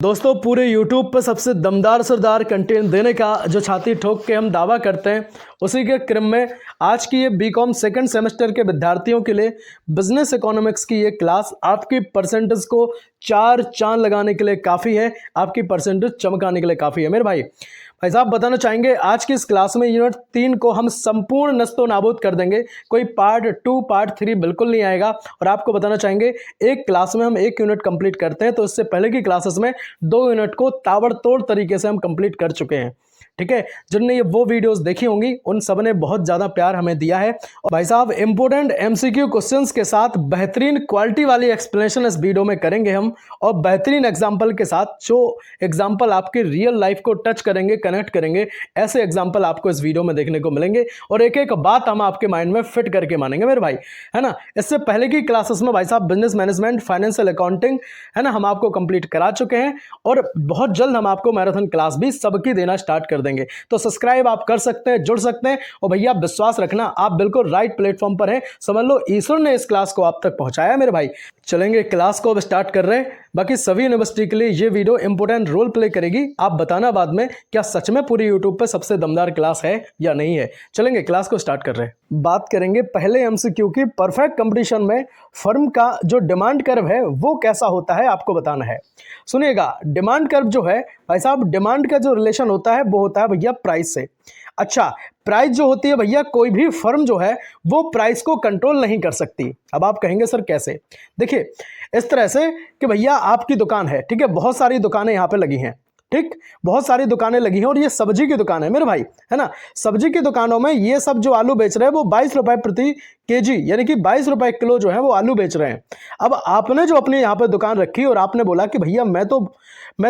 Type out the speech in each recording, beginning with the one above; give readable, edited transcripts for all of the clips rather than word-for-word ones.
दोस्तों पूरे YouTube पर सबसे दमदार सरदार कंटेंट देने का जो छाती ठोक के हम दावा करते हैं, उसी के क्रम में आज की ये बीकॉम सेकंड सेमेस्टर के विद्यार्थियों के लिए बिजनेस इकोनॉमिक्स की ये क्लास आपकी परसेंटेज को चार चांद लगाने के लिए काफ़ी है, आपकी परसेंटेज चमकाने के लिए काफ़ी है। मेरे भाई साहब बताना चाहेंगे आज की इस क्लास में यूनिट 3 को हम संपूर्ण नस्तो नाबूद कर देंगे। कोई पार्ट 2 पार्ट 3 बिल्कुल नहीं आएगा। और आपको बताना चाहेंगे एक क्लास में हम एक यूनिट कंप्लीट करते हैं, तो इससे पहले की क्लासेस में 2 यूनिट को ताबड़तोड़ तरीके से हम कंप्लीट कर चुके हैं। ठीक है, जिनने ये वो वीडियोस देखी होंगी उन सब ने बहुत ज़्यादा प्यार हमें दिया है। और भाई साहब इंपोर्टेंट एमसीक्यू क्वेश्चंस के साथ बेहतरीन क्वालिटी वाली एक्सप्लेनेशन इस वीडियो में करेंगे हम, और बेहतरीन एग्जाम्पल के साथ जो एग्जाम्पल आपके रियल लाइफ को टच करेंगे, कनेक्ट करेंगे, ऐसे एग्जाम्पल आपको इस वीडियो में देखने को मिलेंगे। और एक एक बात हम आपके माइंड में फिट करके मानेंगे मेरे भाई, है ना। इससे पहले की क्लासेस में भाई साहब बिजनेस मैनेजमेंट, फाइनेंशियल अकाउंटिंग, है ना, हम आपको कंप्लीट करा चुके हैं और बहुत जल्द हम आपको मैराथन क्लास भी सबकी देना स्टार्ट कर देंगे। तो सब्सक्राइब आप कर सकते हैं, जुड़ सकते हैं। और भैया विश्वास रखना आप बिल्कुल राइट प्लेटफॉर्म पर हैं। समझ लो ईश्वर ने इस क्लास को आप तक पहुंचाया मेरे भाई। चलेंगे क्लास को अब स्टार्ट कर रहे हैं। बाकी सभी यूनिवर्सिटी के लिए ये वीडियो इंपोर्टेंट रोल प्ले करेगी। आप बताना बाद में क्या सच में पूरी यूट्यूब पे सबसे दमदार क्लास है या नहीं है। चलेंगे क्लास को स्टार्ट कर रहे हैं। बात करेंगे पहले एमसीक्यू की। परफेक्ट कंपटीशन में फर्म का जो डिमांड कर्व है वो कैसा होता है आपको बताना है। सुनिएगा, डिमांड कर्व जो है भाई साहब, डिमांड का जो रिलेशन होता है वो होता है भैया प्राइस से। अच्छा, प्राइस जो होती है भैया, कोई भी फर्म जो है वो प्राइस को कंट्रोल नहीं कर सकती। अब आप कहेंगे सर कैसे? देखिए इस तरह से कि भैया आपकी दुकान है, ठीक है, बहुत सारी दुकानें यहाँ पे लगी हैं, ठीक, बहुत सारी दुकानें लगी हैं और ये सब्जी की दुकान है मेरे भाई, है ना। सब्जी की दुकानों में ये सब जो आलू बेच रहे हैं वो 22 रुपए प्रति केजी, यानी कि 22 रुपए किलो जो है वो आलू बेच रहे हैं। अब आपने जो अपनी यहाँ पे दुकान रखी और आपने बोला कि भैया मैं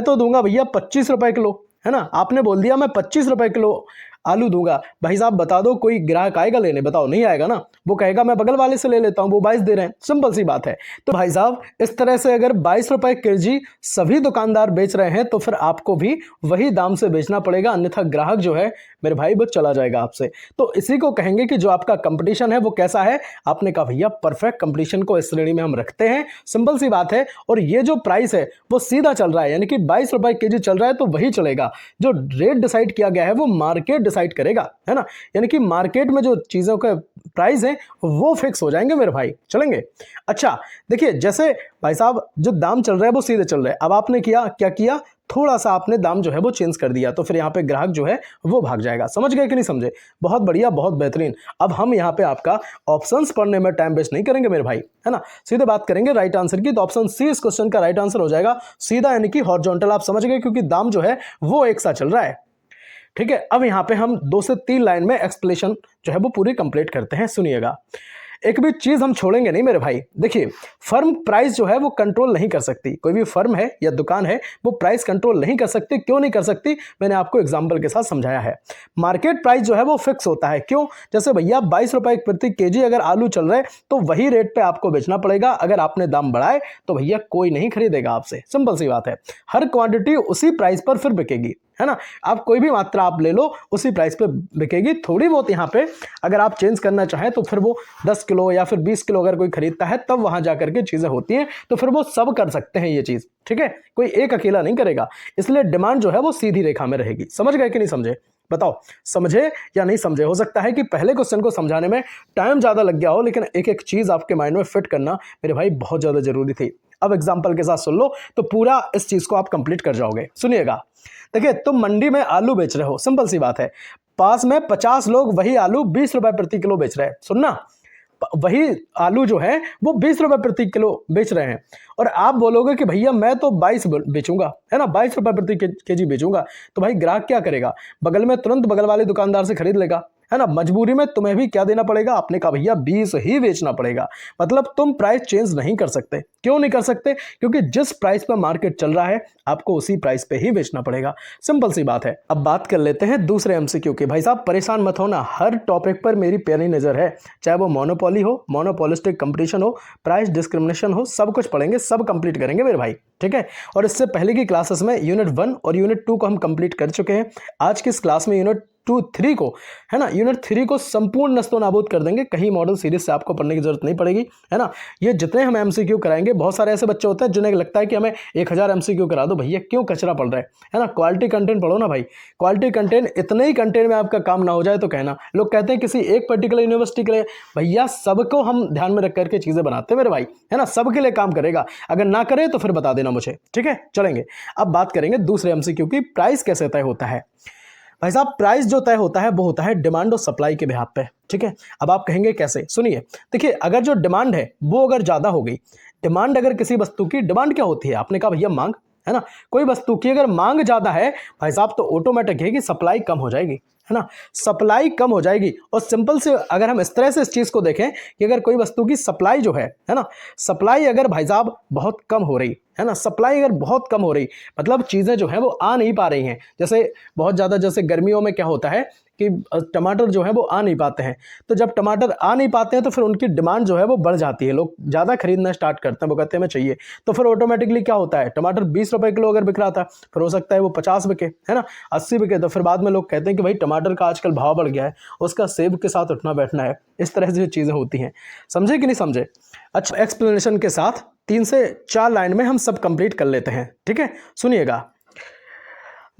तो दूंगा भैया 25 रुपए किलो, है ना। आपने बोल दिया मैं 25 रुपए किलो आलू दूंगा। भाई साहब बता दो कोई ग्राहक आएगा लेने? बताओ, नहीं आएगा ना। वो कहेगा मैं बगल वाले से ले लेता हूं, वो 22 दे रहे हैं। सिंपल सी बात है। तो भाई साहब इस तरह से अगर 22 रुपए केजी सभी दुकानदार बेच रहे हैं तो फिर आपको भी वही दाम से बेचना पड़ेगा, अन्यथा ग्राहक जो है मेरे भाई वो चला जाएगा आपसे। तो इसी को कहेंगे कि जो आपका कंपटीशन है वो कैसा है। आपने कहा भैया परफेक्ट कंपटीशन को इस श्रेणी में हम रखते हैं। सिंपल सी बात है। और ये जो प्राइस है वो सीधा चल रहा है, यानी कि 22 रुपए केजी चल रहा है तो वही चलेगा। जो रेट डिसाइड किया गया है वो मार्केट डिसाइड करेगा, है ना। यानी कि मार्केट में जो चीजों का प्राइस है वो फिक्स हो जाएंगे मेरे भाई। चलेंगे। अच्छा देखिए, जैसे भाई साहब जो दाम चल रहा है वो सीधे चल रहा है। अब आपने क्या किया, थोड़ा सा आपने दाम जो है वो चेंज कर दिया, तो फिर यहाँ पे ग्राहक जो है वो भाग जाएगा। समझ गए कि नहीं समझे? बहुत बढ़िया, बहुत बेहतरीन। अब हम यहाँ पे आपका ऑप्शंस पढ़ने में टाइम वेस्ट नहीं करेंगे मेरे भाई, है ना। सीधे बात करेंगे राइट आंसर की। तो ऑप्शन सी इस क्वेश्चन का राइट आंसर हो जाएगा सीधा, यानी कि हॉरिजॉन्टल। आप समझ गए, क्योंकि दाम जो है वो एक साथ चल रहा है। ठीक है, अब यहां पे हम 2 से 3 लाइन में एक्सप्लेनेशन जो है वो पूरी कंप्लीट करते हैं। सुनिएगा, एक भी चीज हम छोड़ेंगे नहीं मेरे भाई। देखिए फर्म प्राइस जो है वो कंट्रोल नहीं कर सकती। कोई भी फर्म है या दुकान है वो प्राइस कंट्रोल नहीं कर सकती। क्यों नहीं कर सकती? मैंने आपको एग्जांपल के साथ समझाया है। मार्केट प्राइस जो है वो फिक्स होता है। क्यों? जैसे भैया 22 रुपए प्रति केजी अगर आलू चल रहे तो वही रेट पे आपको बेचना पड़ेगा। अगर आपने दाम बढ़ाए तो भैया कोई नहीं खरीदेगा आपसे। सिंपल सी बात है। हर क्वांटिटी उसी प्राइस पर फिर बिकेगी, है ना। आप कोई भी मात्रा आप ले लो उसी प्राइस पे बिकेगी। थोड़ी बहुत यहाँ पे अगर आप चेंज करना चाहें तो फिर वो 10 किलो या फिर 20 किलो अगर कोई खरीदता है तब वहां जाकर के चीजें होती हैं, तो फिर वो सब कर सकते हैं ये चीज। ठीक है, कोई एक अकेला नहीं करेगा। इसलिए डिमांड जो है वो सीधी रेखा में रहेगी। समझ गए कि नहीं समझे? बताओ समझे या नहीं समझे? हो सकता है कि पहले क्वेश्चन को समझाने में टाइम ज्यादा लग गया हो, लेकिन एक एक चीज आपके माइंड में फिट करना मेरे भाई बहुत ज्यादा जरूरी थी। अब एग्जाम्पल के साथ सुन लो तो पूरा इस चीज को आप कंप्लीट कर जाओगे। सुनिएगा, देखिए तुम मंडी में आलू बेच रहे हो। सिंपल सी बात है। पास में 50 लोग वही आलू 20 रुपए प्रति किलो बेच रहे हैं। सुनना, वही आलू जो है वो 20 रुपए प्रति किलो बेच रहे हैं और आप बोलोगे कि भैया मैं तो 22 बेचूंगा, है ना, 22 रुपए प्रति केजी बेचूंगा। तो भाई ग्राहक क्या करेगा? बगल में तुरंत बगल वाले दुकानदार से खरीद लेगा, है ना। मजबूरी में तुम्हें भी क्या देना पड़ेगा? आपने कहा भैया 20 ही बेचना पड़ेगा। मतलब तुम प्राइस चेंज नहीं कर सकते। क्यों नहीं कर सकते? क्योंकि जिस प्राइस पर मार्केट चल रहा है आपको उसी प्राइस पे ही बेचना पड़ेगा। सिंपल सी बात है। अब बात कर लेते हैं दूसरे एमसीक्यू की। भाई साहब परेशान मत होना, हर टॉपिक पर मेरी पैनी नजर है। चाहे वो मोनोपोली हो, मोनोपोलिस्टिक कंपटीशन हो, प्राइस डिस्क्रिमिनेशन हो, सब कुछ पढ़ेंगे, सब कंप्लीट करेंगे मेरे भाई। ठीक है, और इससे पहले की क्लासेस में यूनिट 1 और यूनिट 2 को हम कंप्लीट कर चुके हैं। आज की इस क्लास में यूनिट 3 को, है ना, यूनिट 3 को संपूर्ण नस्तो नाबूद कर देंगे। कहीं मॉडल सीरीज से आपको पढ़ने की जरूरत नहीं पड़ेगी, है ना। ये जितने हम एमसीक्यू कराएंगे, बहुत सारे ऐसे बच्चे होते हैं जिन्हें लगता है कि हमें 1000 एमसीक्यू करा दो, भैया क्यों कचरा पड़ रहा है ना। क्वालिटी कंटेंट पढ़ो ना भाई, क्वालिटी कंटेंट। इतने ही कंटेंट में आपका काम ना हो जाए तो कहना। लोग कहते हैं किसी एक पर्टिकुलर यूनिवर्सिटी के लिए, भैया सबको हम ध्यान में रख करके चीजें बनाते हैं मेरे भाई, है ना, सबके लिए काम करेगा। अगर ना करे तो फिर बता देना मुझे, ठीक है। चलेंगे अब बात करेंगे दूसरे एमसीक्यू की, प्राइस कैसे तय होता है। भाई साहब प्राइस जो तय होता है वो होता है डिमांड और सप्लाई के बिहाफ पे, ठीक है। अब आप कहेंगे कैसे, सुनिए। देखिए अगर जो डिमांड है वो अगर ज्यादा हो गई, डिमांड अगर किसी वस्तु की, डिमांड क्या होती है, आपने कहा भैया मांग, है ना। कोई वस्तु की अगर मांग ज्यादा है भाई साहब तो ऑटोमेटिक है कि सप्लाई कम हो जाएगी, है ना, सप्लाई कम हो जाएगी। और सिंपल से अगर हम इस तरह से इस चीज को देखें कि अगर कोई वस्तु की सप्लाई जो है ना, सप्लाई अगर भाई साहब बहुत कम हो रही है ना, सप्लाई अगर बहुत कम हो रही, मतलब चीजें जो है वो आ नहीं पा रही हैं। जैसे बहुत ज्यादा, जैसे गर्मियों में क्या होता है कि टमाटर जो है वो आ नहीं पाते हैं, तो जब टमाटर आ नहीं पाते हैं तो फिर उनकी डिमांड जो है वो बढ़ जाती है, लोग ज़्यादा खरीदना स्टार्ट करते हैं, वो कहते हैं हमें चाहिए। तो फिर ऑटोमेटिकली क्या होता है, टमाटर 20 रुपए किलो अगर बिक रहा था, फिर हो सकता है वो 50 बिके, है ना, 80 बिके। तो फिर बाद में लोग कहते हैं कि भाई टमाटर का आजकल भाव बढ़ गया है, उसका सेब के साथ उठना बैठना है। इस तरह से चीज़ें होती हैं, समझे कि नहीं समझे। अच्छा, एक्सप्लेनेशन के साथ 3 से 4 लाइन में हम सब कंप्लीट कर लेते हैं, ठीक है। सुनिएगा,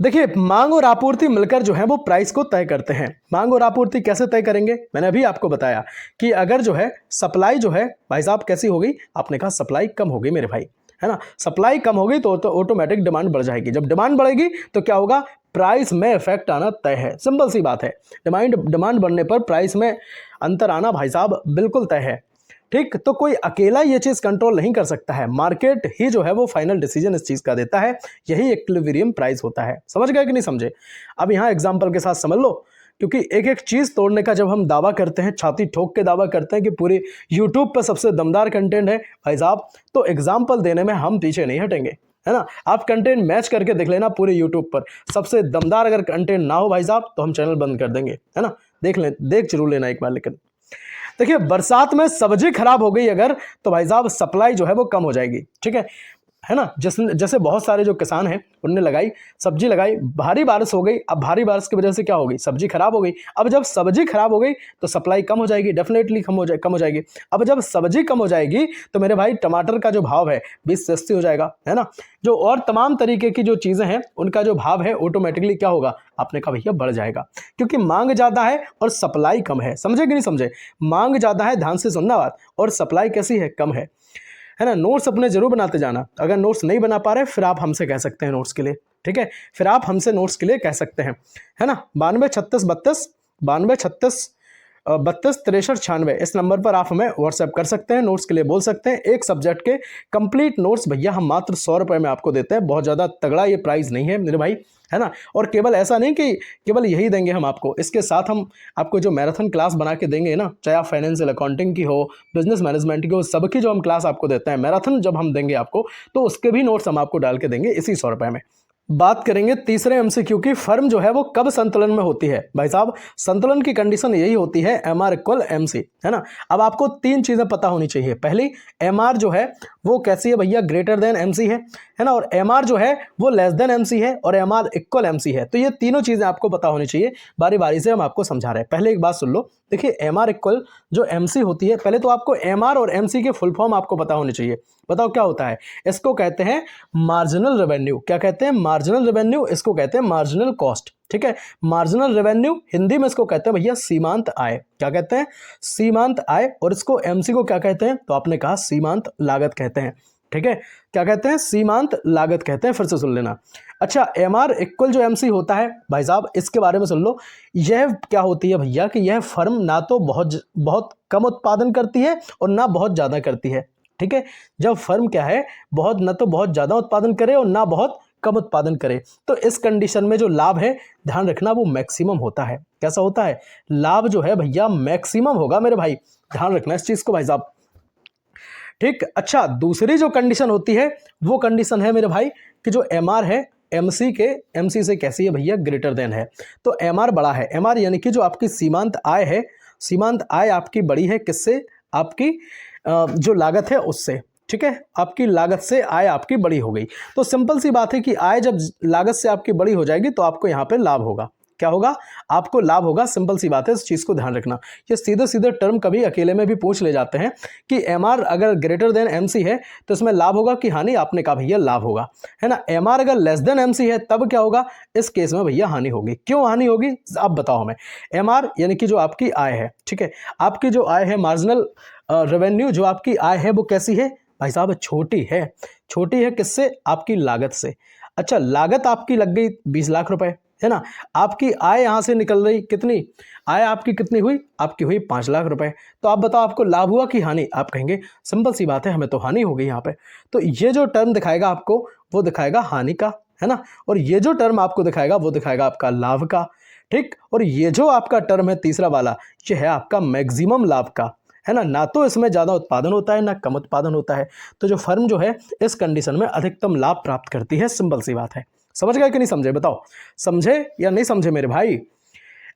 देखिए मांग और आपूर्ति मिलकर जो है वो प्राइस को तय करते हैं। मांग और आपूर्ति कैसे तय करेंगे, मैंने अभी आपको बताया कि अगर जो है सप्लाई जो है भाई साहब कैसी हो गई, आपने कहा सप्लाई कम हो गई मेरे भाई, है ना, सप्लाई कम हो गई तो ऑटोमेटिक डिमांड बढ़ जाएगी। जब डिमांड बढ़ेगी तो क्या होगा, प्राइस में इफेक्ट आना तय है, सिंपल सी बात है। डिमांड बढ़ने पर प्राइस में अंतर आना भाई साहब बिल्कुल तय है, ठीक। तो कोई अकेला ये चीज कंट्रोल नहीं कर सकता है, मार्केट ही जो है वो फाइनल डिसीजन इस चीज का देता है। यही इक्विलिब्रियम प्राइस होता है, समझ गए कि नहीं समझे। अब यहां एग्जांपल के साथ समझ लो, क्योंकि एक एक चीज तोड़ने का जब हम दावा करते हैं, छाती ठोक के दावा करते हैं कि पूरे यूट्यूब पर सबसे दमदार कंटेंट है भाई साहब, तो एग्जाम्पल देने में हम पीछे नहीं हटेंगे, है ना। आप कंटेंट मैच करके देख लेना पूरे यूट्यूब पर, सबसे दमदार अगर कंटेंट ना हो भाई साहब तो हम चैनल बंद कर देंगे, है ना। देख जरूर लेना एक बार। लेकिन देखिए बरसात में सब्जी खराब हो गई अगर, तो भाई साहब सप्लाई जो है वो कम हो जाएगी, ठीक है ना। जैसे बहुत सारे जो किसान हैं उनने लगाई सब्जी लगाई, भारी बारिश हो गई, अब भारी बारिश की वजह से क्या हो गई, सब्जी खराब हो गई। अब जब सब्जी खराब हो गई तो सप्लाई कम हो जाएगी, डेफिनेटली कम हो जाएगी। अब जब सब्जी कम हो जाएगी तो मेरे भाई टमाटर का जो भाव है 20 सस्ती हो जाएगा, है ना। जो और तमाम तरीके की जो चीजें हैं उनका जो भाव है ऑटोमेटिकली क्या होगा, आपने कहा भैया बढ़ जाएगा, क्योंकि मांग ज्यादा है और सप्लाई कम है। समझे कि नहीं समझे, मांग ज्यादा है, ध्यान से सुनना बात, और सप्लाई कैसी है, कम है ना। नोट्स अपने जरूर बनाते जाना, अगर नोट्स नहीं बना पा रहे फिर आप हमसे कह सकते हैं नोट्स के लिए, ठीक है, फिर आप हमसे नोट्स के लिए कह सकते हैं, है ना। 92 36 32 92 36 32 63 96 इस नंबर पर आप हमें व्हाट्सएप कर सकते हैं, नोट्स के लिए बोल सकते हैं। एक सब्जेक्ट के कंप्लीट नोट्स भैया हम मात्र 100 रुपये में आपको देते हैं, बहुत ज़्यादा तगड़ा ये प्राइस नहीं है मेरे भाई, है ना। और केवल ऐसा नहीं कि केवल यही देंगे हम आपको, इसके साथ हम आपको जो मैराथन क्लास बना के देंगे ना, चाहे आप फाइनेंशियल अकाउंटिंग की हो, बिजनेस मैनेजमेंट की हो, सबकी जो हम क्लास आपको देते हैं, मैराथन जब हम देंगे आपको तो उसके भी नोट्स हम आपको डाल के देंगे इसी 100 रुपये में। बात करेंगे तीसरे एमसीक्यू की, फर्म जो है वो कब संतुलन में होती है। भाई साहब संतुलन की कंडीशन यही होती है MR = MC, है ना। अब आपको 3 चीजें पता होनी चाहिए। पहली, MR जो है वो कैसी है भैया, ग्रेटर देन MC है ना, और MR जो है वो लेस देन MC है, और MR = MC है। तो ये तीनों चीजें आपको पता होनी चाहिए, बारी बारी से हम आपको समझा रहे हैं। पहले एक बात सुन लो, देखिए MR = जो MC होती है, पहले तो आपको MR और MC के फुल फॉर्म आपको पता होनी चाहिए। बताओ क्या होता है, इसको कहते हैं मार्जिनल रेवेन्यू। क्या कहते हैं, मार्जिनल रेवेन्यू, इसको कहते हैं मार्जिनल कॉस्ट, ठीक है। मार्जिनल रेवेन्यू हिंदी में इसको कहते हैं भैया सीमांत आय। क्या कहते हैं, सीमांत आय। और इसको MC को क्या कहते हैं, तो आपने कहा सीमांत लागत कहते हैं, ठीक है। क्या कहते हैं, सीमांत लागत कहते हैं, फिर से सुन लेना। अच्छा, MR = जो MC होता है भाई साहब, इसके बारे में सुन लो। यह क्या होती है भैया कि यह फर्म ना तो बहुत कम उत्पादन करती है और ना बहुत ज्यादा करती है, ठीक है। जब फर्म क्या है, ना तो बहुत ज्यादा उत्पादन करे और ना बहुत कम उत्पादन करे, तो इस कंडीशन में जो लाभ है, ध्यान रखना, वो मैक्सिमम होता है। कैसा होता है, लाभ जो है भैया मैक्सिमम होगा मेरे भाई, ध्यान रखना इस चीज को भाई साहब, ठीक। अच्छा, दूसरी जो कंडीशन होती है वो कंडीशन है मेरे भाई कि जो MR है MC से कैसी है भैया, ग्रेटर देन है। तो MR बड़ा है, MR यानी कि जो आपकी सीमांत आय है, सीमांत आय आपकी बड़ी है, किससे, आपकी जो लागत है उससे, ठीक है। आपकी लागत से आय आपकी बड़ी हो गई, तो सिंपल सी बात है कि आय जब लागत से आपकी बड़ी हो जाएगी तो आपको यहाँ पे लाभ होगा। क्या होगा, आपको लाभ होगा। सिंपल सी बात है, इस चीज़ को ध्यान रखना। ये सीधे सीधे टर्म कभी अकेले में भी पूछ ले जाते हैं कि एमआर अगर ग्रेटर देन एमसी है तो इसमें लाभ होगा कि हानि, आपने कहा भैया लाभ होगा, है ना। एमआर अगर लेस देन एमसी है तब क्या होगा, इस केस में भैया हानि होगी। क्यों हानि होगी, आप बताओ हमें। एमआर यानी कि जो आपकी आय है, ठीक है, आपकी जो आय है मार्जिनल रेवेन्यू, जो आपकी आय है वो कैसी है भाई साहब, छोटी है। छोटी है किससे, आपकी लागत से। अच्छा, लागत आपकी लग गई 20 लाख रुपए, है ना। आपकी आय यहां से निकल रही कितनी, आय आपकी कितनी हुई, आपकी हुई 5 लाख रुपए। तो आप बताओ आपको लाभ हुआ कि हानि, आप कहेंगे सिंपल सी बात है हमें तो हानि हो गई यहाँ पे। तो ये जो टर्म दिखाएगा आपको वो दिखाएगा हानि का, है ना, और ये जो टर्म आपको दिखाएगा वो दिखाएगा आपका लाभ का, ठीक। और ये जो आपका टर्म है तीसरा वाला, ये है आपका मैक्सिमम लाभ का, है ना। ना तो इसमें ज़्यादा उत्पादन होता है ना कम उत्पादन होता है। तो जो फर्म जो है इस कंडीशन में अधिकतम लाभ प्राप्त करती है। सिंपल सी बात है। समझ गए कि नहीं समझे, बताओ समझे या नहीं समझे मेरे भाई।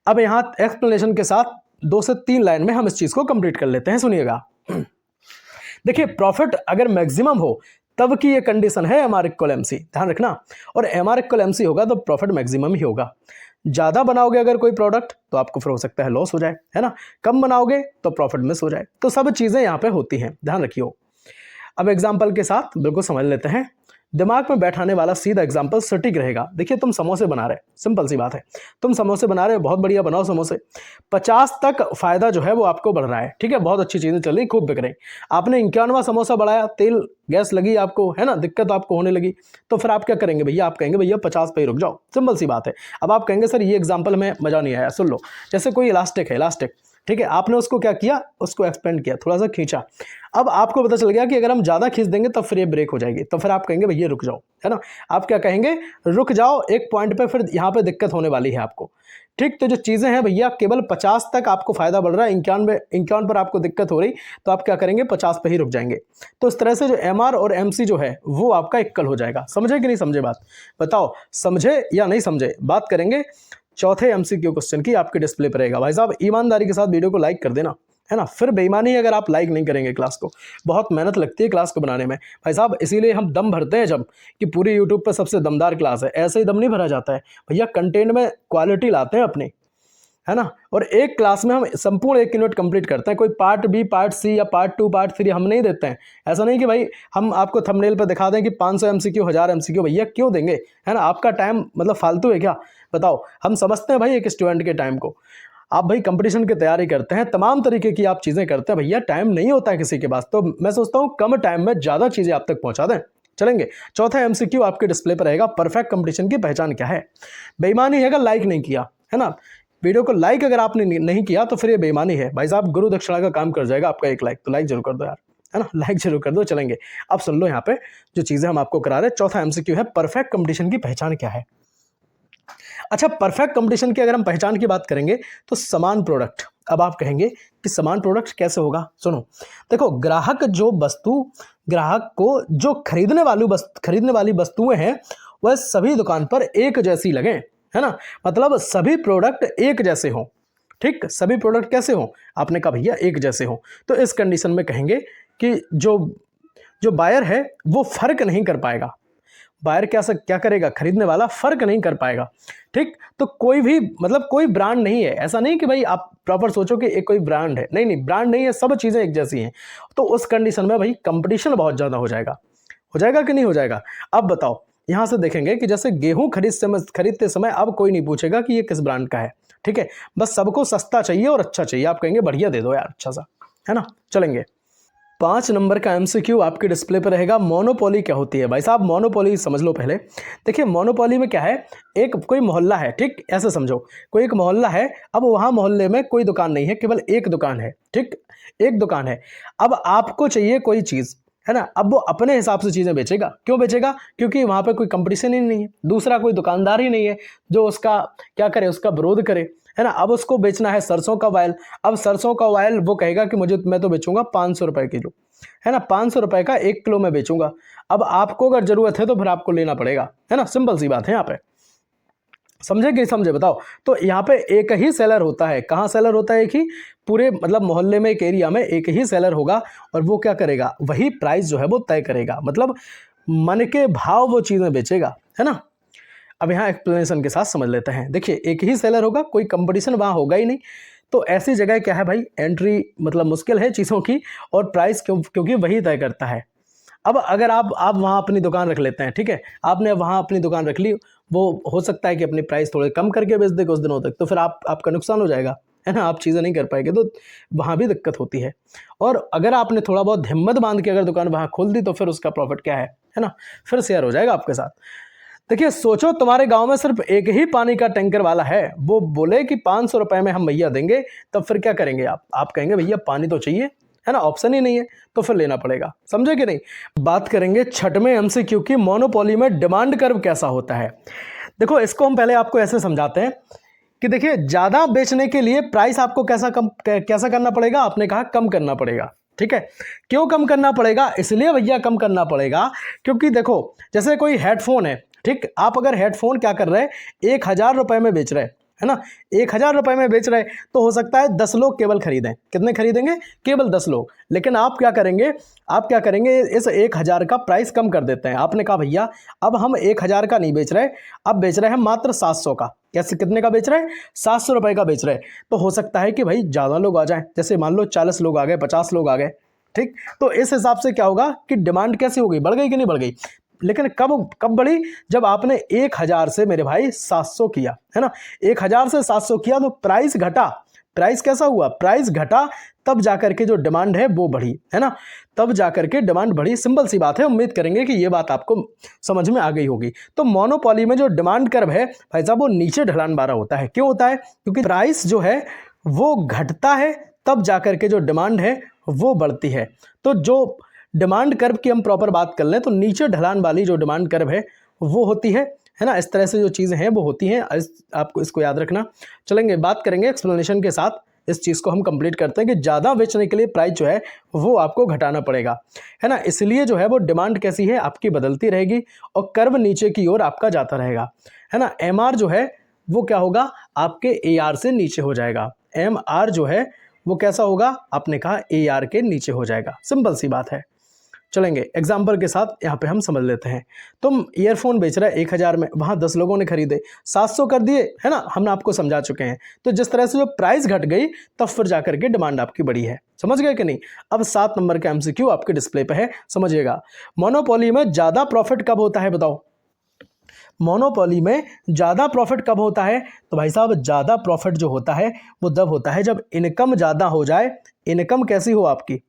अब यहाँ एक्सप्लेनेशन के साथ 2 से 3 लाइन में हम इस चीज़ को कंप्लीट कर लेते हैं। सुनिएगा, देखिए प्रॉफिट अगर मैक्सिमम हो तब की ये कंडीशन है एमआर इक्वल एमसी, ध्यान रखना। और एमआर इक्वल एमसी होगा तो प्रॉफिट मैक्सिमम ही होगा। ज़्यादा बनाओगे अगर कोई प्रोडक्ट तो आपको फिर हो सकता है लॉस हो जाए, है ना। कम बनाओगे तो प्रॉफिट मिस हो जाए। तो सब चीज़ें यहाँ पे होती हैं, ध्यान रखियो। अब एग्जाम्पल के साथ बिल्कुल समझ लेते हैं। दिमाग में बैठाने वाला सीधा एग्जाम्पल सटीक रहेगा। देखिए तुम समोसे बना रहे, सिंपल सी बात है, तुम समोसे बना रहे हो, बहुत बढ़िया बनाओ समोसे। 50 तक फायदा जो है वो आपको बढ़ रहा है, ठीक है, बहुत अच्छी चीज़ें चल रही, खूब बिक रही। आपने 51वां समोसा बढ़ाया, तेल गैस लगी आपको, है ना, दिक्कत आपको होने लगी। तो फिर आप क्या करेंगे भैया, आप कहेंगे भैया 50 पे ही रुक जाओ। सिंपल सी बात है। अब आप कहेंगे सर ये एग्जाम्पल में मजा नहीं आया। सुन लो, जैसे कोई इलास्टिक है, इलास्टिक, ठीक है, आपने उसको क्या किया, उसको एक्सपेंड किया, थोड़ा सा खींचा। अब आपको पता चल गया कि अगर हम ज़्यादा खींच देंगे तब फिर ये ब्रेक हो जाएगी। तो फिर आप कहेंगे भैया रुक जाओ, है ना। आप क्या कहेंगे, रुक जाओ एक पॉइंट पे, फिर यहाँ पे दिक्कत होने वाली है आपको, ठीक। तो जो चीज़ें हैं भैया केवल 50 तक आपको फायदा बढ़ रहा है, 51 पर आपको दिक्कत हो रही, तो आप क्या करेंगे 50 पे ही रुक जाएंगे। तो इस तरह से जो एमआर और एमसी जो है वो आपका इक्वल हो जाएगा। समझे कि नहीं समझे बात, बताओ समझे या नहीं समझे। बात करेंगे चौथे एमसीक्यू क्वेश्चन की, आपके डिस्प्ले पर रहेगा। भाई साहब ईमानदारी के साथ वीडियो को लाइक कर देना, है ना। फिर बेईमानी अगर आप लाइक नहीं करेंगे क्लास को, बहुत मेहनत लगती है क्लास को बनाने में भाई साहब, इसीलिए हम दम भरते हैं जब कि पूरी यूट्यूब पर सबसे दमदार क्लास है। ऐसे ही दम नहीं भरा जाता है भैया, कंटेंट में क्वालिटी लाते हैं अपनी, है ना। और एक क्लास में हम संपूर्ण 1 यूनिट कंप्लीट करते हैं। कोई पार्ट बी, पार्ट सी या पार्ट 2, पार्ट 3 हम नहीं देते हैं। ऐसा नहीं कि भाई हम आपको थंबनेल पर दिखा दें कि 500 एमसीक्यू, 1000 एमसीक्यू, भैया क्यों देंगे, है ना। आपका टाइम मतलब फालतू है क्या, बताओ। हम समझते हैं भाई एक स्टूडेंट के टाइम को। आप भाई कंपटीशन की तैयारी करते हैं, तमाम तरीके की आप चीज़ें करते हैं, भैया टाइम नहीं होता है किसी के पास। तो मैं सोचता हूँ कम टाइम में ज़्यादा चीज़ें आप तक पहुँचा दें। चलेंगे, चौथा एमसीक्यू आपके डिस्प्ले पर रहेगा। परफेक्ट कंपटीशन की पहचान क्या है। बेईमानी है अगर लाइक नहीं किया, है ना। वीडियो को लाइक अगर आपने नहीं किया तो फिर ये बेईमानी है भाई साहब। गुरु दक्षिणा का काम कर जाएगा आपका 1 लाइक, तो लाइक जरूर कर दो यार, है ना, लाइक जरूर कर दो। चलेंगे, अब सुन लो यहाँ पे जो चीज़ें हम आपको करा रहे हैं। चौथा एमसीक्यू है परफेक्ट कंपटीशन की पहचान क्या है। अच्छा, परफेक्ट कंपटीशन की अगर हम पहचान की बात करेंगे तो समान प्रोडक्ट। अब आप कहेंगे कि समान प्रोडक्ट कैसे होगा, सुनो। देखो, ग्राहक को जो खरीदने वाली वस्तुएं हैं वह सभी दुकान पर एक जैसी लगे, है ना। मतलब सभी प्रोडक्ट एक जैसे हों, ठीक। सभी प्रोडक्ट कैसे हों, आपने कहा भैया एक जैसे हों। तो इस कंडीशन में कहेंगे कि जो बायर है वो फर्क नहीं कर पाएगा। बायर क्या करेगा, खरीदने वाला फर्क नहीं कर पाएगा, ठीक। तो कोई भी मतलब कोई ब्रांड नहीं है, ऐसा नहीं कि भाई आप प्रॉपर सोचो कि एक कोई ब्रांड है, नहीं ब्रांड नहीं है, सब चीज़ें एक जैसी हैं। तो उस कंडीशन में भाई कंपटीशन बहुत ज़्यादा हो जाएगा कि नहीं हो जाएगा। अब बताओ, यहाँ से देखेंगे कि जैसे गेहूं खरीदते समय अब कोई नहीं पूछेगा कि ये किस ब्रांड का है, ठीक है। बस सबको सस्ता चाहिए और अच्छा चाहिए। आप कहेंगे बढ़िया दे दो यार, अच्छा सा, है ना। चलेंगे, 5 नंबर का एमसीक्यू आपके डिस्प्ले पर रहेगा। मोनोपोली क्या होती है भाई साहब, मोनोपोली समझ लो पहले। देखिए मोनोपोली में क्या है, एक कोई मोहल्ला है, ठीक, ऐसे समझो कोई एक मोहल्ला है। अब वहाँ मोहल्ले में कोई दुकान नहीं है, केवल एक दुकान है, ठीक, एक दुकान है। अब आपको चाहिए कोई चीज़, है ना। अब वो अपने हिसाब से चीज़ें बेचेगा। क्यों बेचेगा, क्योंकि वहाँ पे कोई कंपटीशन ही नहीं है, दूसरा कोई दुकानदार ही नहीं है जो उसका क्या करे, उसका विरोध करे, है ना। अब उसको बेचना है सरसों का ऑयल। अब सरसों का ऑयल वो कहेगा कि मैं तो बेचूंगा 500 रुपए किलो, है ना, 500 रुपए का 1 किलो में बेचूंगा। अब आपको अगर जरूरत है तो फिर आपको लेना पड़ेगा, है ना। सिंपल सी बात है यहाँ पे, समझे कि समझे, बताओ। तो यहाँ पे एक ही सेलर होता है। कहाँ सेलर होता है, एक ही, पूरे मतलब मोहल्ले में, एक एरिया में एक ही सेलर होगा। और वो क्या करेगा, वही प्राइस जो है वो तय करेगा, मतलब मन के भाव वो चीज़ें बेचेगा, है ना। अब यहाँ एक्सप्लेनेशन के साथ समझ लेते हैं। देखिए, एक ही सेलर होगा, कोई कंपटीशन वहाँ होगा ही नहीं, तो ऐसी जगह क्या है भाई, एंट्री मतलब मुश्किल है चीज़ों की, और प्राइस क्योंकि वही तय करता है। अब अगर आप वहाँ अपनी दुकान रख लेते हैं, ठीक है, आपने वहाँ अपनी दुकान रख ली, वो हो सकता है कि अपनी प्राइस थोड़े कम करके बेच दे कुछ दिनों तक, तो फिर आपका नुकसान हो जाएगा, है ना, आप चीज़ें नहीं कर पाएंगे, तो वहाँ भी दिक्कत होती है। और अगर आपने थोड़ा बहुत हिम्मत बांध के अगर दुकान वहाँ खोल दी, तो फिर उसका प्रॉफिट क्या है ना, फिर शेयर हो जाएगा आपके साथ। देखिए, सोचो तुम्हारे गांव में सिर्फ एक ही पानी का टैंकर वाला है, वो बोले कि 500 रुपए में हम भैया देंगे, तब फिर क्या करेंगे आप कहेंगे भैया पानी तो चाहिए, है ना, ऑप्शन ही नहीं है, तो फिर लेना पड़ेगा। समझे कि नहीं। बात करेंगे छठवें एमसीक्यू की, मोनोपोली में डिमांड कर्व कैसा होता है। देखो, इसको हम पहले आपको ऐसे समझाते हैं कि देखिए, ज़्यादा बेचने के लिए प्राइस आपको कैसा करना पड़ेगा, आपने कहा कम करना पड़ेगा, ठीक है। क्यों कम करना पड़ेगा, इसलिए भैया कम करना पड़ेगा क्योंकि देखो, जैसे कोई हेडफोन है, ठीक, आप अगर हेडफोन क्या कर रहे हैं, 1000 रुपए में बेच रहे हैं, है ना, 1000 रुपए में बेच रहे हैं, तो हो सकता है 10 लोग केवल खरीदें। कितने खरीदेंगे, केवल 10 लोग। लेकिन आप क्या करेंगे, इस 1000 का प्राइस कम कर देते हैं। आपने कहा भैया अब हम 1000 का नहीं बेच रहे, अब बेच रहे हैं मात्र 700 का। कैसे, कितने का बेच रहे हैं, 700 रुपए का बेच रहे हैं। तो हो सकता है कि भाई ज़्यादा लोग आ जाएं, जैसे मान लो 40 लोग आ गए, 50 लोग आ गए, ठीक। तो इस हिसाब से क्या होगा कि डिमांड कैसी होगी, बढ़ गई कि नहीं बढ़ गई। लेकिन कब बढ़ी, जब आपने 1000 से मेरे भाई 700 किया, है ना, 1000 से 700 किया, तो प्राइस घटा। प्राइस कैसा हुआ, प्राइस घटा, तब जाकर के जो डिमांड है वो बढ़ी, है ना, तब जाकर के डिमांड बढ़ी। सिंपल सी बात है, उम्मीद करेंगे कि ये बात आपको समझ में आ गई होगी। तो मोनोपोली में जो डिमांड कर्व है भाई साहब, वो नीचे ढलान वाला होता है। क्यों होता है, क्योंकि प्राइस जो है वो घटता है, तब जाकर के जो डिमांड है वो बढ़ती है। तो जो डिमांड कर्व की हम प्रॉपर बात कर लें, तो नीचे ढलान वाली जो डिमांड कर्व है वो होती है ना, इस तरह से जो चीज़ें हैं वो होती हैं। आपको इसको याद रखना। चलेंगे, बात करेंगे एक्सप्लेनेशन के साथ, इस चीज़ को हम कंप्लीट करते हैं कि ज़्यादा बेचने के लिए प्राइस जो है वो आपको घटाना पड़ेगा, है ना, इसलिए जो है वो डिमांड कैसी है आपकी, बदलती रहेगी, और कर्व नीचे की ओर आपका जाता रहेगा, है ना। एमआर जो है वो क्या होगा, आपके एआर से नीचे हो जाएगा। एमआर जो है वो कैसा होगा, आपने कहा एआर के नीचे हो जाएगा। सिंपल सी बात है। चलेंगे एग्जाम्पल के साथ, यहाँ पे हम समझ लेते हैं। तुम ईयरफोन बेच रहे 1000 में, वहाँ 10 लोगों ने खरीदे, 700 कर दिए, है ना, हमने आपको समझा चुके हैं। तो जिस तरह से जो प्राइस घट गई, तब फिर जाकर के डिमांड आपकी बढ़ी है। समझ गए कि नहीं। अब 7 नंबर का एमसीक्यू आपके डिस्प्ले पे है, समझिएगा। मोनोपोली में ज़्यादा प्रॉफिट कब होता है, बताओ। मोनोपोली में ज़्यादा प्रॉफिट कब होता है, तो भाई साहब ज़्यादा प्रॉफिट जो होता है वो तब होता है जब इनकम ज़्यादा हो जाए। इनकम कैसी हो आपकी,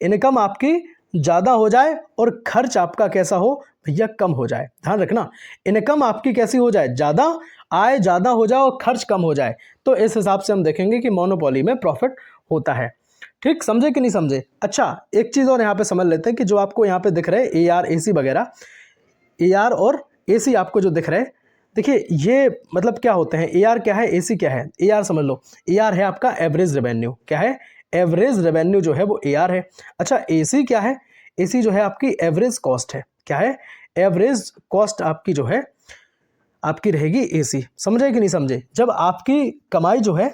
इनकम आपकी ज़्यादा हो जाए और खर्च आपका कैसा हो भैया, कम हो जाए। ध्यान रखना, इनकम आपकी कैसी हो जाए, ज़्यादा आय ज़्यादा हो जाए और खर्च कम हो जाए। तो इस हिसाब से हम देखेंगे कि मोनोपोली में प्रॉफिट होता है। ठीक, समझे कि नहीं समझे। अच्छा, एक चीज़ और यहाँ पे समझ लेते हैं कि जो आपको यहाँ पे दिख रहे हैं AR AC वगैरह, AR और AC आपको जो दिख रहे हैं, देखिए ये मतलब क्या होते हैं, AR क्या है, AC क्या है। AR समझ लो, AR है आपका एवरेज रेवेन्यू। क्या है, एवरेज रेवेन्यू जो है वो AR है। अच्छा, AC क्या है, AC जो है आपकी एवरेज कॉस्ट है। क्या है, एवरेज कॉस्ट आपकी जो है आपकी रहेगी AC। समझे कि नहीं समझे। जब आपकी कमाई जो है,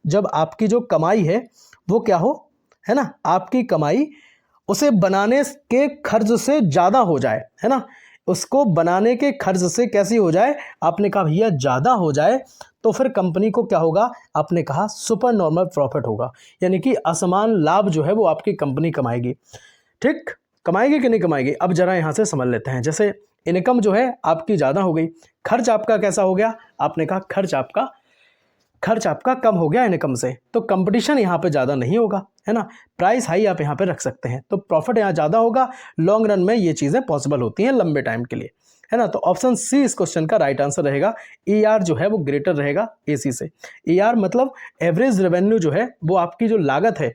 जब आपकी जो कमाई है वो क्या हो, है ना, आपकी कमाई उसे बनाने के खर्च से ज़्यादा हो जाए, है ना, उसको बनाने के खर्च से कैसी हो जाए, आपने कहा भैया ज़्यादा हो जाए, तो फिर कंपनी को क्या होगा, आपने कहा सुपर नॉर्मल प्रॉफिट होगा, यानी कि असमान लाभ जो है वो आपकी कंपनी कमाएगी। ठीक, कमाएगी कि नहीं कमाएगी। अब जरा यहाँ से समझ लेते हैं। जैसे इनकम जो है आपकी ज़्यादा हो गई, खर्च आपका कैसा हो गया, आपने कहा खर्च आपका कम हो गया इनकम से, तो कंपटीशन यहाँ पे ज़्यादा नहीं होगा, है ना, प्राइस हाई आप यहाँ पे रख सकते हैं, तो प्रॉफिट यहाँ ज़्यादा होगा। लॉन्ग रन में ये चीज़ें पॉसिबल होती हैं लंबे टाइम के लिए, है ना। तो ऑप्शन सी इस क्वेश्चन का राइट आंसर रहेगा। AR जो है वो ग्रेटर रहेगा AC से। AR मतलब एवरेज रेवेन्यू जो है वो आपकी जो लागत है,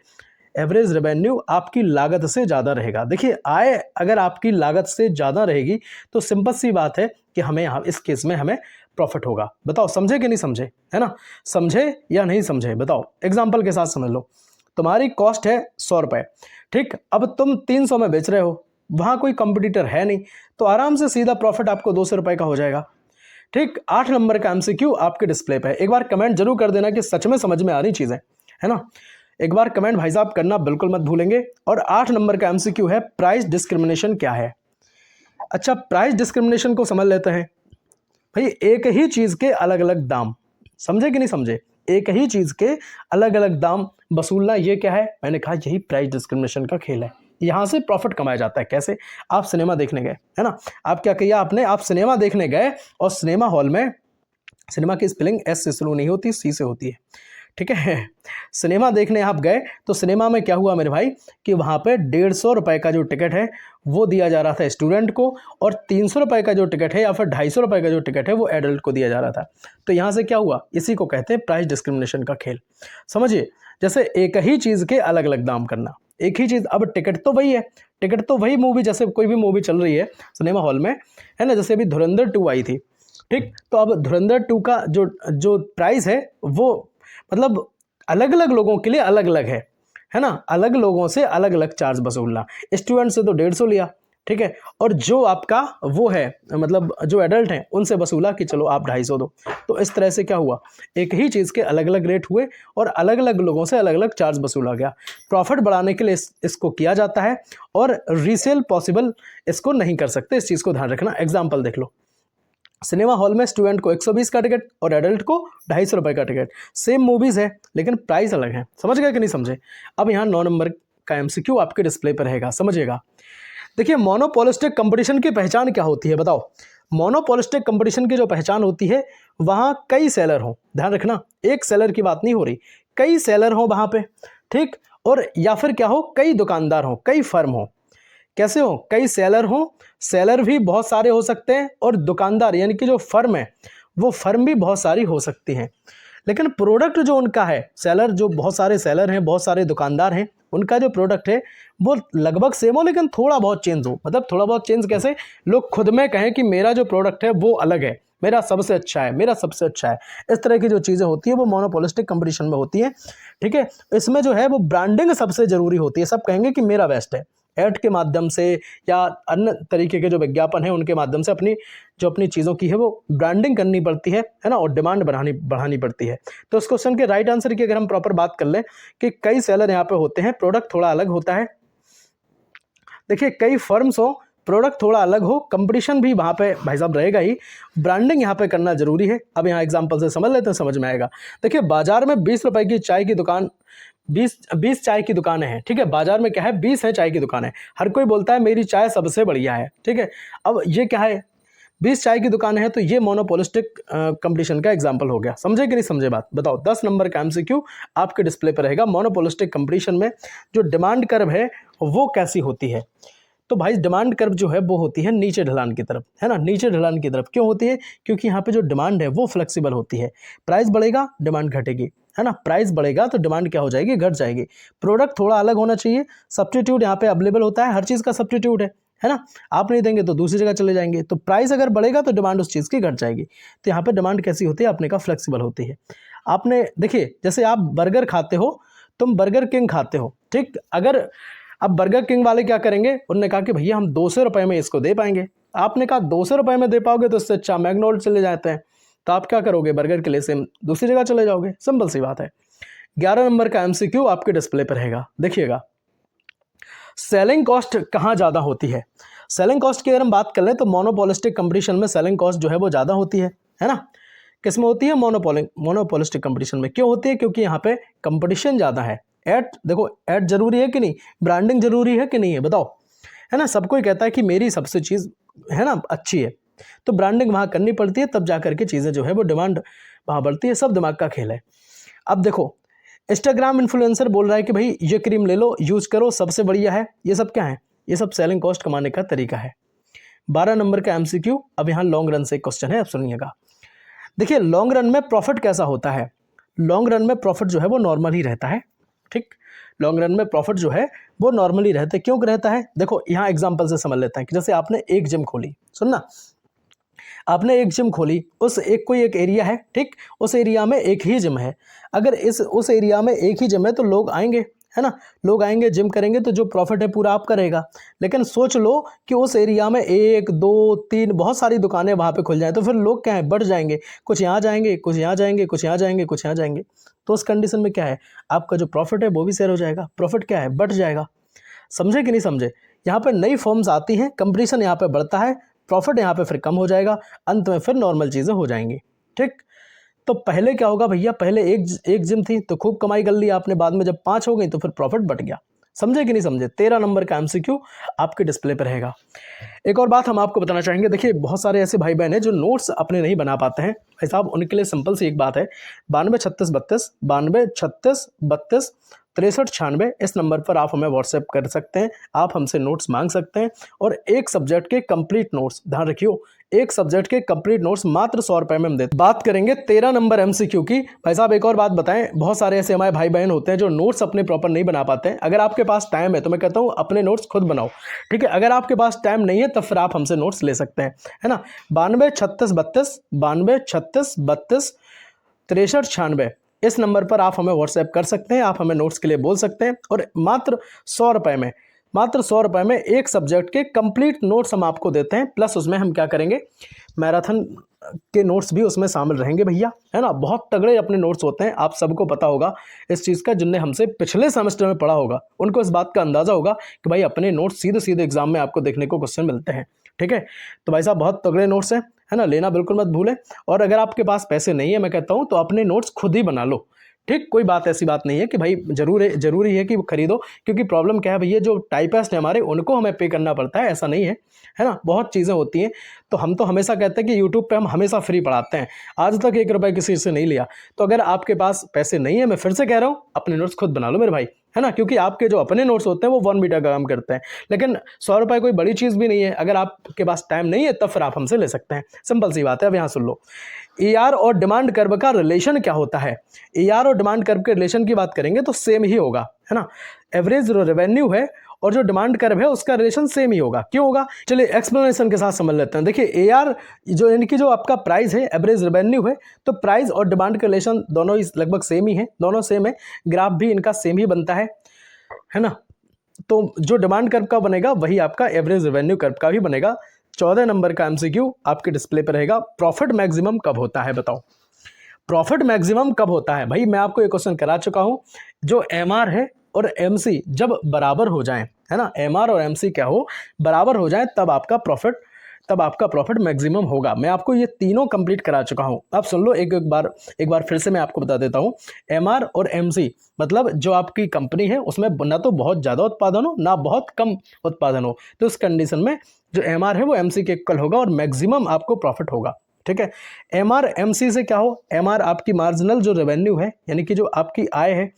एवरेज रेवेन्यू आपकी लागत से ज़्यादा रहेगा। देखिए, आय अगर आपकी लागत से ज़्यादा रहेगी तो सिंपल सी बात है कि हमें यहाँ इस केस में हमें प्रॉफिट होगा। बताओ समझे कि नहीं समझे, है ना, समझे या नहीं समझे बताओ। एग्जाम्पल के साथ समझ लो, तुम्हारी कॉस्ट है 100 रुपये, ठीक, अब तुम 300 में बेच रहे हो, वहाँ कोई कंपटीटर है नहीं, तो आराम से सीधा प्रॉफिट आपको 200 रुपये का हो जाएगा। ठीक, 8 नंबर का MCQ आपके डिस्प्ले पे है। एक बार कमेंट जरूर कर देना कि सच में समझ में आ रही चीज़ें, है ना, एक बार कमेंट भाई साहब करना बिल्कुल मत भूलेंगे। और 8 नंबर का MCQ है, प्राइस डिस्क्रिमिनेशन क्या है। अच्छा, प्राइस डिस्क्रिमिनेशन को समझ लेते हैं। भाई एक ही चीज के अलग अलग दाम, समझे कि नहीं समझे, एक ही चीज के अलग अलग दाम वसूलना, ये क्या है, मैंने कहा यही प्राइस डिस्क्रिमिनेशन का खेल है। यहां से प्रॉफिट कमाया जाता है। कैसे? आप सिनेमा देखने गए, है ना, आप क्या किया आपने, आप सिनेमा देखने गए और सिनेमा हॉल में, सिनेमा की स्पेलिंग एस से शुरू नहीं होती, सी से होती है, ठीक है। सिनेमा देखने आप गए तो सिनेमा में क्या हुआ मेरे भाई कि वहाँ पे 150 रुपये का जो टिकट है वो दिया जा रहा था स्टूडेंट को, और 300 रुपये का जो टिकट है या फिर 250 रुपये का जो टिकट है वो एडल्ट को दिया जा रहा था। तो यहाँ से क्या हुआ, इसी को कहते हैं प्राइस डिस्क्रिमिनेशन का खेल। समझिए, जैसे एक ही चीज़ के अलग अलग दाम करना, एक ही चीज़, अब टिकट तो वही है, टिकट तो वही मूवी, जैसे कोई भी मूवी चल रही है सिनेमा हॉल में, है ना, जैसे अभी धुरंधर 2 आई थी, ठीक, तो अब धुरंधर 2 का जो जो प्राइस है वो मतलब अलग अलग लोगों के लिए अलग अलग है ना, अलग लोगों से अलग अलग चार्ज वसूलना। स्टूडेंट से तो 150 लिया, ठीक है, और जो आपका वो है मतलब जो एडल्ट हैं उनसे वसूला कि चलो आप 250 दो। तो इस तरह से क्या हुआ, एक ही चीज़ के अलग अलग रेट हुए और अलग अलग लोगों से अलग अलग चार्ज वसूला गया। प्रॉफिट बढ़ाने के लिए इसको किया जाता है, और रीसेल पॉसिबल इसको नहीं कर सकते, इस चीज़ को ध्यान रखना। एग्जाम्पल देख लो, सिनेमा हॉल में स्टूडेंट को 120 का टिकट और एडल्ट को 250 रुपये का टिकट, सेम मूवीज़ है लेकिन प्राइस अलग है। समझ गए कि नहीं समझे? अब यहाँ 9 नंबर का एमसीक्यू आपके डिस्प्ले पर रहेगा, समझिएगा। देखिए, मोनोपोलिस्टिक कंपटीशन की पहचान क्या होती है बताओ। मोनोपोलिस्टिक कंपटीशन की जो पहचान होती है, वहाँ कई सेलर हों, ध्यान रखना, एक सेलर की बात नहीं हो रही, कई सेलर हों वहाँ पे, ठीक, और या फिर क्या हो, कई दुकानदार हों, कई फर्म हों। कैसे हो, कई सेलर हों, सेलर भी बहुत सारे हो सकते हैं, और दुकानदार यानी कि जो फर्म है वो फर्म भी बहुत सारी हो सकती हैं। लेकिन प्रोडक्ट जो उनका है, सेलर जो बहुत सारे सेलर हैं, बहुत सारे दुकानदार हैं, उनका जो प्रोडक्ट है वो लगभग सेम हो लेकिन थोड़ा बहुत चेंज हो। मतलब थोड़ा बहुत चेंज कैसे, लोग खुद में कहें कि मेरा जो प्रोडक्ट है वो अलग है, मेरा सबसे अच्छा है, मेरा सबसे अच्छा है। इस तरह की जो चीज़ें होती है वो मोनोपोलिस्टिक कंपटीशन में होती है, ठीक है। इसमें जो है वो ब्रांडिंग सबसे ज़रूरी होती है, सब कहेंगे कि मेरा बेस्ट है, ऐड के माध्यम से या अन्य तरीके के जो विज्ञापन है उनके माध्यम से अपनी चीज़ों की है वो ब्रांडिंग करनी पड़ती है ना, और डिमांड बढ़ानी पड़ती है। तो इस क्वेश्चन के राइट आंसर की अगर हम प्रॉपर बात कर लें कि कई सेलर यहाँ पे होते हैं, प्रोडक्ट थोड़ा अलग होता है। देखिए, कई फर्म्स हो, प्रोडक्ट थोड़ा अलग हो, कंपटीशन भी वहाँ पे भाई साहब रहेगा ही, ब्रांडिंग यहाँ पे करना जरूरी है। अब यहाँ एग्जांपल से समझ लेते हैं, समझ में आएगा। देखिए, बाजार में 20 रुपए की चाय की दुकान, 20 चाय की दुकानें हैं, ठीक है, बाजार में क्या है, 20 है चाय की दुकानें, हर कोई बोलता है मेरी चाय सबसे बढ़िया है, ठीक है। अब ये क्या है, 20 चाय की दुकानें हैं, तो ये मोनोपोलिस्टिक कंपटीशन का एग्जांपल हो गया। समझे कि नहीं समझे बात, बताओ। 10 नंबर का एमसीक्यू आपके डिस्प्ले पर रहेगा। मोनोपोलिस्टिक कंपटीशन में जो डिमांड कर्व है वो कैसी होती है, तो भाई डिमांड कर्व जो है वो होती है नीचे ढलान की तरफ, है ना, नीचे ढलान की तरफ। क्यों होती है, क्योंकि यहाँ पे जो डिमांड है वो फ्लेक्सिबल होती है, प्राइस बढ़ेगा डिमांड घटेगी, है ना, प्राइस बढ़ेगा तो डिमांड क्या हो जाएगी, घट जाएगी। प्रोडक्ट थोड़ा अलग होना चाहिए, सब्स्टिट्यूट यहाँ पे अवेलेबल होता है, हर चीज़ का सब्स्टिट्यूट है ना, आप नहीं देंगे तो दूसरी जगह चले जाएंगे, तो प्राइस अगर बढ़ेगा तो डिमांड उस चीज़ की घट जाएगी। तो यहाँ पे डिमांड कैसी होती है, आपने कहा फ्लेक्सिबल होती है। आपने देखिए, जैसे आप बर्गर खाते हो, तुम बर्गर किंग खाते हो, ठीक, अगर अब बर्गर किंग वाले क्या करेंगे, उन्होंने कहा कि भैया हम 200 रुपये में इसको दे पाएंगे। आपने कहा 200 रुपये में दे पाओगे तो इससे अच्छा मैकडॉनल्ड चले जाते हैं, तो आप क्या करोगे, बर्गर के लिए सेम दूसरी जगह चले जाओगे, सिंपल सी बात है। 11 नंबर का एमसीक्यू आपके डिस्प्ले पर रहेगा, देखिएगा। सेलिंग कॉस्ट कहाँ ज़्यादा होती है। सेलिंग कॉस्ट की अगर हम बात कर लें तो मोनोपोलिस्टिक कंपटीशन में सेलिंग कॉस्ट जो है वो ज़्यादा होती है ना। किस में होती है, मोनोपोलिस्टिक कंपटीशन में। क्यों होती है, क्योंकि यहाँ पे कंपटीशन ज़्यादा है। ऐड देखो, ऐड जरूरी है कि नहीं, ब्रांडिंग जरूरी है कि नहीं है, बताओ, है ना। सब कोई कहता है कि मेरी सबसे चीज़ है ना अच्छी है, तो ब्रांडिंग वहाँ करनी पड़ती है, तब जा करके चीज़ें जो है वो डिमांड वहाँ बढ़ती है। सब दिमाग का खेल है। अब देखो, इंस्टाग्राम इन्फ्लुएंसर बोल रहा है कि भाई ये क्रीम ले लो, यूज करो, सबसे बढ़िया है। ये सब क्या है, ये सब सेलिंग कॉस्ट कमाने का तरीका है। 12 नंबर का एमसीक्यू अब यहाँ लॉन्ग रन से क्वेश्चन है, अब सुनिएगा। देखिए, लॉन्ग रन में प्रॉफिट कैसा होता है। लॉन्ग रन में प्रॉफिट जो है वो नॉर्मल ही रहता है, ठीक। लॉन्ग रन में प्रॉफिट जो है वो नॉर्मली रहता है। क्यों रहता है, देखो यहाँ एग्जांपल से समझ लेते हैं कि जैसे आपने एक जिम खोली, सुनना, आपने एक जिम खोली, उस एक कोई एक एरिया है, ठीक, उस एरिया में एक ही जिम है। अगर उस एरिया में एक ही जिम है तो लोग आएंगे, है ना, लोग आएंगे, जिम करेंगे, तो जो प्रॉफिट है पूरा आपका रहेगा। लेकिन सोच लो कि उस एरिया में 1 2 3 बहुत सारी दुकानें वहाँ पे खुल जाएं, तो फिर लोग क्या है, बढ़ जाएंगे, कुछ यहाँ जाएंगे, कुछ यहाँ जाएंगे, कुछ यहाँ जाएंगे, कुछ यहाँ जाएंगे। तो उस कंडीशन में क्या है, आपका जो प्रॉफिट है वो भी शेयर हो जाएगा, प्रॉफिट क्या है, बढ़ जाएगा। समझे कि नहीं समझे। यहाँ पे नई फॉर्म्स आती हैं, कंपटीशन यहाँ पे बढ़ता है, प्रॉफिट यहाँ पे फिर कम हो जाएगा, अंत में फिर नॉर्मल चीज़ें हो जाएंगी। ठीक, तो पहले क्या होगा भैया, पहले एक जिम थी तो खूब कमाई कर ली आपने, बाद में जब 5 हो गई तो फिर प्रॉफिट बढ़ गया। समझे कि नहीं समझे? 13 नंबर का MCQ आपके डिस्प्ले पर रहेगा। एक और बात हम आपको बताना चाहेंगे, देखिए बहुत सारे ऐसे भाई बहन हैं जो नोट्स अपने नहीं बना पाते हैं भाई साहब, उनके लिए सिंपल सी एक बात है, 92 36 32 92 36 32 63 96 इस नंबर पर आप हमें व्हाट्सएप कर सकते हैं, आप हमसे नोट्स मांग सकते हैं। और एक सब्जेक्ट के कंप्लीट नोट्स, ध्यान रखियो, एक सब्जेक्ट के कंप्लीट नोट्स मात्र 100 रुपए में हम देते हैं। बात करेंगे 13 नंबर MCQ की। भाई साहब एक और बात बताएं, बहुत सारे ऐसे हमारे भाई बहन होते हैं जो नोट्स अपने प्रॉपर नहीं बना पाते हैं। अगर आपके पास टाइम है तो मैं कहता हूं अपने नोट्स खुद बनाओ, ठीक है। अगर आपके पास टाइम नहीं है तो फिर आप हमसे नोट्स ले सकते हैं, है ना। 92 36 32 92 36 32 63 96 इस नंबर पर आप हमें व्हाट्सएप कर सकते हैं, आप हमें नोट्स के लिए बोल सकते हैं। और मात्र 100 रुपए में, मात्र 100 रुपए में एक सब्जेक्ट के कंप्लीट नोट्स हम आपको देते हैं, प्लस उसमें हम क्या करेंगे, मैराथन के नोट्स भी उसमें शामिल रहेंगे भैया, है ना। बहुत तगड़े अपने नोट्स होते हैं, आप सबको पता होगा इस चीज़ का, जिनने हमसे पिछले सेमेस्टर में पढ़ा होगा उनको इस बात का अंदाजा होगा कि भाई अपने नोट्स सीधे सीधे एग्जाम में आपको देखने को क्वेश्चन मिलते हैं, ठीक है। तो भाई साहब बहुत तगड़े नोट्स हैं, है ना, लेना बिल्कुल मत भूलें। और अगर आपके पास पैसे नहीं है, मैं कहता हूँ तो अपने नोट्स खुद ही बना लो, ठीक। कोई बात ऐसी बात नहीं है कि भाई जरूरी है कि वो खरीदो, क्योंकि प्रॉब्लम क्या है भैया, जो टाइपिस्ट है हमारे उनको हमें पे करना पड़ता है, ऐसा नहीं है ना, बहुत चीज़ें होती हैं। तो हम तो हमेशा कहते हैं कि यूट्यूब पे हम हमेशा फ्री पढ़ाते हैं, आज तक 1 रुपये किसी से नहीं लिया। तो अगर आपके पास पैसे नहीं है, मैं फिर से कह रहा हूँ अपने नोट्स खुद बना लो मेरे भाई, है ना, क्योंकि आपके जो अपने नोट्स होते हैं वो 1 बीटा का काम करते हैं। लेकिन 100 रुपये कोई बड़ी चीज़ भी नहीं है, अगर आपके पास टाइम नहीं है तब फिर आप हमसे ले सकते हैं, सिंपल सी बात है। अब यहाँ सुन लो, AR और डिमांड कर्व का रिलेशन क्या होता है। AR और डिमांड कर्व के रिलेशन की बात करेंगे तो सेम ही होगा, है ना। एवरेज रेवेन्यू है और जो डिमांड कर्व है उसका रिलेशन सेम ही होगा। क्यों होगा, चलिए एक्सप्लेनेशन के साथ समझ लेते हैं। देखिए AR जो यानी कि जो आपका प्राइस है, एवरेज रेवेन्यू है, तो प्राइस और डिमांड का रिलेशन दोनों ही लगभग सेम ही है, दोनों सेम है, ग्राफ भी इनका सेम ही बनता है ना। तो जो डिमांड कर्व का बनेगा वही आपका एवरेज रेवेन्यू कर्व का भी बनेगा। 14 नंबर का MCQ आपके डिस्प्ले पर रहेगा, प्रॉफिट मैक्सिमम कब होता है बताओ। प्रॉफिट मैक्सिमम कब होता है भाई, मैं आपको एक क्वेश्चन करा चुका हूं, जो MR है और MC जब बराबर हो जाएं, है ना, MR और MC क्या हो, बराबर हो जाएं, तब आपका प्रॉफिट मैक्सिमम होगा। मैं आपको ये तीनों कंप्लीट करा चुका हूं, आप सुन लो एक बार फिर से मैं आपको बता देता हूं। MR और MC मतलब जो आपकी कंपनी है उसमें ना तो बहुत ज़्यादा उत्पादन हो ना बहुत कम उत्पादन हो, तो इस कंडीशन में जो MR है वो MC के इक्वल होगा और मैक्सिमम आपको प्रॉफिट होगा, ठीक है। MR MC से क्या हो, MR आपकी मार्जिनल जो रेवेन्यू है, यानी कि जो आपकी आय है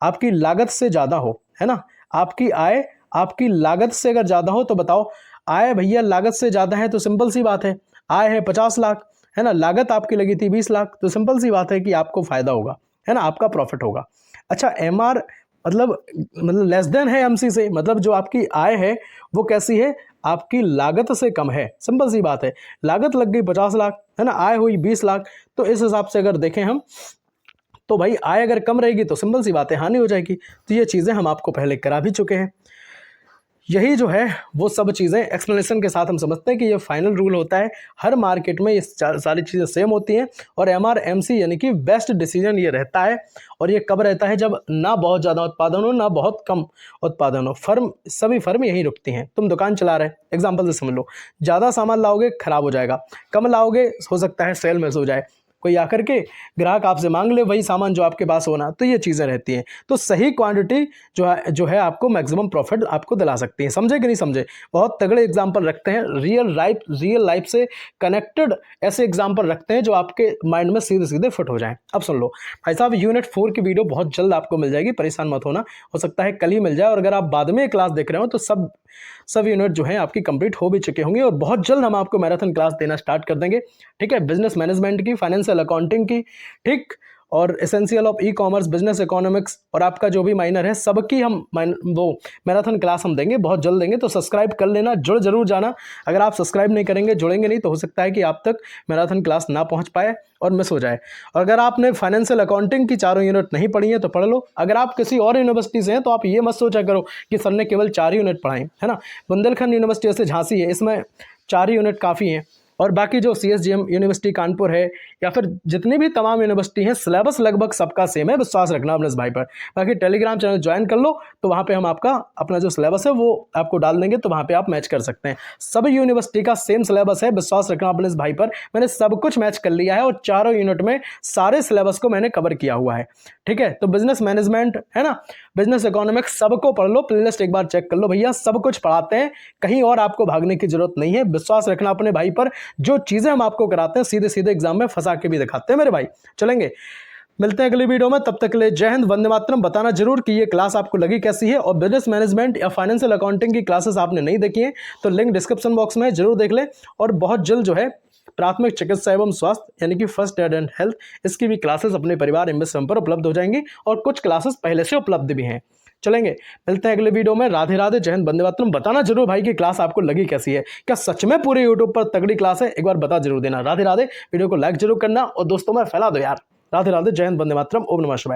आपकी लागत से ज़्यादा हो, है ना। आपकी आय आपकी लागत से अगर ज़्यादा हो तो बताओ, आय भैया लागत से ज़्यादा है तो सिंपल सी बात है, आय है 50 लाख, है ना, लागत आपकी लगी थी 20 लाख, तो सिंपल सी बात है कि आपको फ़ायदा होगा, है ना, आपका प्रॉफिट होगा। अच्छा MR मतलब लेस देन है MC से, मतलब जो आपकी आय है वो कैसी है, आपकी लागत से कम है, सिंपल सी बात है। लागत लग गई 50 लाख, है ना, आय हुई 20 लाख, तो इस हिसाब से अगर देखें हम तो भाई आय अगर कम रहेगी तो सिंपल सी बात है हानि हो जाएगी। तो ये चीज़ें हम आपको पहले करा भी चुके हैं। यही जो है वो सब चीज़ें एक्सप्लेनेशन के साथ हम समझते हैं कि ये फाइनल रूल होता है, हर मार्केट में ये सारी चीज़ें सेम होती हैं। और MR MC यानी कि बेस्ट डिसीजन ये रहता है, और ये कब रहता है, जब ना बहुत ज़्यादा उत्पादन हो ना बहुत कम उत्पादन हो। सभी फर्म यहीं रुकती हैं। तुम दुकान चला रहे, एग्जाम्पल से समझ लो, ज़्यादा सामान लाओगे खराब हो जाएगा, कम लाओगे हो सकता है सेल मिस हो जाए, कोई आकर के ग्राहक आपसे मांग ले वही सामान जो आपके पास होना, तो ये चीज़ें रहती हैं। तो सही क्वांटिटी जो है आपको मैक्सिमम प्रॉफिट आपको दिला सकती है। समझे कि नहीं समझे, बहुत तगड़े एग्जांपल रखते हैं, रियल लाइफ से कनेक्टेड ऐसे एग्जांपल रखते हैं जो आपके माइंड में सीधे सीधे फिट हो जाएं। अब सुन लो भाई साहब, यूनिट 4 की वीडियो बहुत जल्द आपको मिल जाएगी, परेशान मत होना, हो सकता है कल ही मिल जाए, और अगर आप बाद में क्लास देख रहे हो तो सब यूनिट जो है आपकी कंप्लीट हो भी चुके होंगे, और बहुत जल्द हम आपको मैराथन क्लास देना स्टार्ट कर देंगे, ठीक है। बिजनेस मैनेजमेंट की, फाइनेंशियल अकाउंटिंग की, ठीक, और essential of e commerce, business economics, और आपका जो भी माइनर है सबकी हम वो मैराथन क्लास हम देंगे, बहुत जल्द देंगे। तो सब्सक्राइब कर लेना, जुड़ जरूर जाना। अगर आप सब्सक्राइब नहीं करेंगे, जुड़ेंगे नहीं, तो हो सकता है कि आप तक मैराथन क्लास ना पहुंच पाए और मिस हो जाए। और अगर आपने फाइनेंशियल अकाउंटिंग की चारों यूनिट नहीं पढ़ी है तो पढ़ लो। अगर आप किसी और यूनिवर्सिटी से हैं तो आप ये मत सोचा करो कि सर ने केवल 4 यूनिट पढ़ाई, है ना। बुंदेलखंड यूनिवर्सिटी जैसे झांसी है, इसमें 4 यूनिट काफ़ी हैं, और बाकी जो CSGM यूनिवर्सिटी कानपुर है या फिर जितनी भी तमाम यूनिवर्सिटी हैं, सिलेबस लगभग सबका सेम है, विश्वास रखना अपने इस भाई पर। बाकी टेलीग्राम चैनल ज्वाइन कर लो, तो वहाँ पे हम आपका अपना जो सिलेबस है वो आपको डाल देंगे, तो वहाँ पे आप मैच कर सकते हैं। सभी यूनिवर्सिटी का सेम सिलेबस है, विश्वास रखना अपने इस भाई पर। मैंने सब कुछ मैच कर लिया है और चारों यूनिट में सारे सिलेबस को मैंने कवर किया हुआ है। ठीक है, तो बिजनेस मैनेजमेंट है ना, बिजनेस इकोनॉमिक्स, सबको पढ़ लो, प्लेलिस्ट एक बार चेक कर लो भैया, सब कुछ पढ़ाते हैं, कहीं और आपको भागने की जरूरत नहीं है। विश्वास रखना अपने भाई पर, जो चीजें हम आपको कराते हैं सीधे सीधे एग्जाम में फंसा के भी दिखाते हैं मेरे भाई। चलेंगे, मिलते हैं अगली वीडियो में, तब तक के लिए जय हिंद, वंदे मातरम। बताना जरूर कि ये क्लास आपको लगी कैसी है, और बिजनेस मैनेजमेंट या फाइनेंशियल अकाउंटिंग की क्लासेस आपने नहीं देखी हैं तो लिंक डिस्क्रिप्शन बॉक्स में जरूर देख लें। और बहुत जल्द जो है प्राथमिक चिकित्सा एवं स्वास्थ्य यानी कि फर्स्ट एड एंड हेल्थ, इसकी भी क्लासेस अपने परिवार इन्वेस्टमेंट पर उपलब्ध हो जाएंगी, और कुछ क्लासेस पहले से उपलब्ध भी हैं। चलेंगे, मिलते हैं अगले वीडियो में। राधे राधे, जय हिंद, वंदे मातरम। बताना जरूर भाई कि क्लास आपको लगी कैसी है, क्या सच में पूरे यूट्यूब पर तगड़ी क्लास है, एक बार बता जरूर देना। राधे राधे, वीडियो को लाइक जरूर करना और दोस्तों में फैला दो यार। राधे राधे, जय हिंद, वंदे मातरम, ओम नमः शिवाय।